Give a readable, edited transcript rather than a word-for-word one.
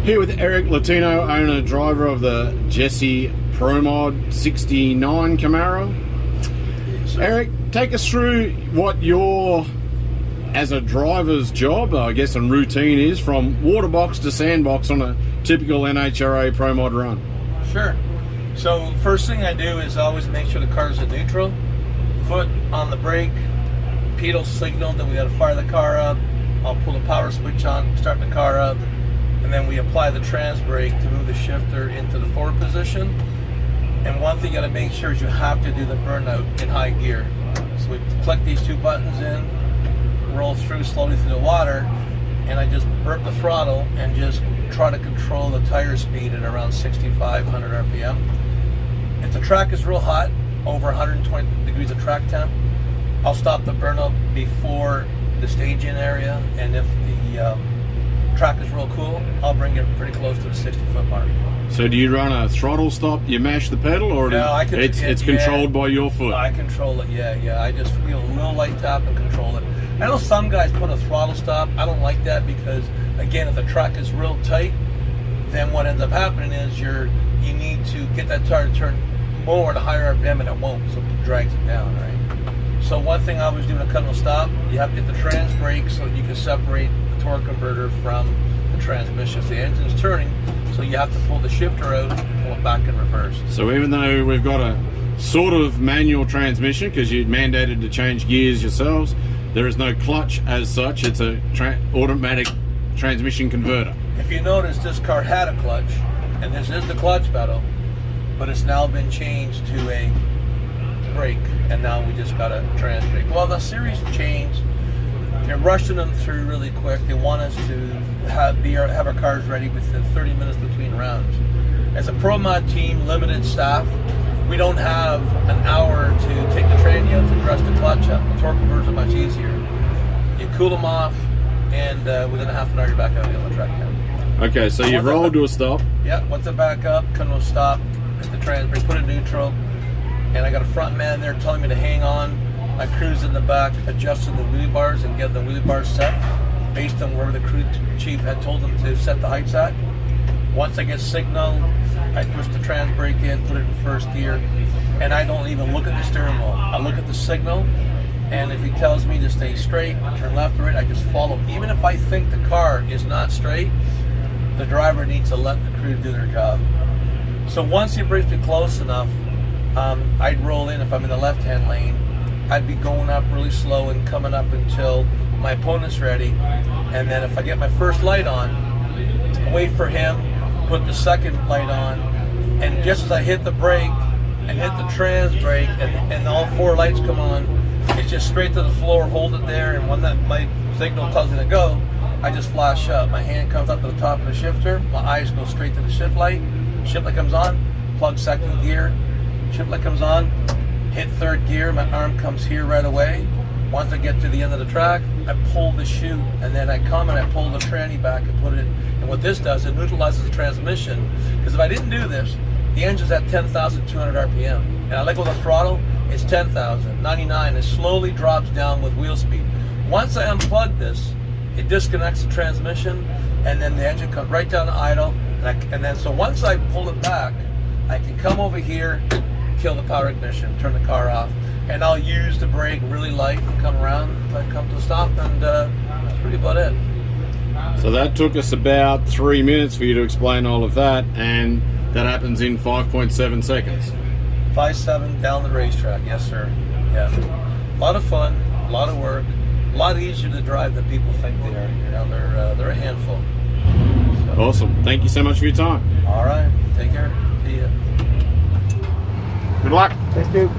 Here with Eric Latino, owner driver of the Jesse ProMod 69 Camaro. Eric, take us through what your, as a driver's job, I guess, and routine is from water box to sandbox on a typical NHRA ProMod run. Sure. So first thing I do is always make sure the car's in neutral, foot on the brake, pedal signal that we got to fire the car up. I'll pull the power switch on, start the car up, and then we apply the trans brake to move the shifter into the forward position. And one thing you got to make sure is you have to do the burnout in high gear. So we click these two buttons in, roll through slowly through the water, and I just burp the throttle and just try to control the tire speed at around 6,500 RPM. If the track is real hot, over 120 degrees of track temp, I'll stop the burnout before the staging area, and if the track is real cool, I'll bring it pretty close to the 60-foot mark. So do you run a throttle stop, you mash the pedal, or no, it's controlled by your foot? I control it, yeah. I just feel a little light tap and control it. I know some guys put a throttle stop. I don't like that because, again, if the track is real tight, then what ends up happening is you need to get that tire to turn more to higher RPM, and it won't, so it drags it down, right? So one thing I was doing a cutting stop, you have to get the trans brake so you can separate the torque converter from the transmission. So the engine's turning, so you have to pull the shifter out and pull it back in reverse. So even though we've got a sort of manual transmission, because you're mandated to change gears yourselves, there is no clutch as such. It's a automatic transmission converter. If you notice, this car had a clutch, and this is the clutch pedal, but it's now been changed to a brake, and now we just got a trans brake. Well, the series changed. They're rushing them through really quick. They want us to have our cars ready within 30 minutes between rounds. As a ProMod team, limited staff, we don't have an hour to take the tranny out to dress the clutch up. The torque converters are much easier. You cool them off, and within a half an hour, you're back out on the track now. Okay, so you've rolled to a stop. Yeah, once I back up, come to a stop, hit the trans brake, put it in neutral, and I got a front man there telling me to hang on. I cruise in the back, adjusting the wheelie bars and get the wheelie bars set based on where the crew chief had told them to set the heights at. Once I get signal, I push the trans brake in, put it in first gear, and I don't even look at the steering wheel. I look at the signal, and if he tells me to stay straight, turn left or right, I just follow. Even if I think the car is not straight, the driver needs to let the crew do their job. So once he brings me close enough, I'd roll in. If I'm in the left-hand lane, I'd be going up really slow and coming up until my opponent's ready. And then if I get my first light on, wait for him, put the second light on, and just as I hit the brake and hit the trans brake and all four lights come on, it's just straight to the floor, hold it there, and when that my signal tells me to go, I just flash up. My hand comes up to the top of the shifter, my eyes go straight to the shift light comes on, plug second gear, shift light comes on, hit third gear, my arm comes here right away. Once I get to the end of the track, I pull the chute, and then I come and I pull the tranny back and put it in. And what this does, it neutralizes the transmission, because if I didn't do this, the engine's at 10,200 RPM. And I let go of the throttle, it's 10,000, 99. It slowly drops down with wheel speed. Once I unplug this, it disconnects the transmission, and then the engine comes right down to idle. And then so once I pull it back, I can come over here, kill the power ignition, turn the car off, and I'll use the brake really light and come around until I come to a stop, and that's really about it. So that took us about 3 minutes for you to explain all of that, and that happens in 5.7 seconds. 5.7 down the racetrack, yes sir. Yeah, a lot of fun, a lot of work, a lot easier to drive than people think they are. You know, they're a handful. So. Awesome. Thank you so much for your time. All right, take care. See ya. Good luck. Thanks, dude.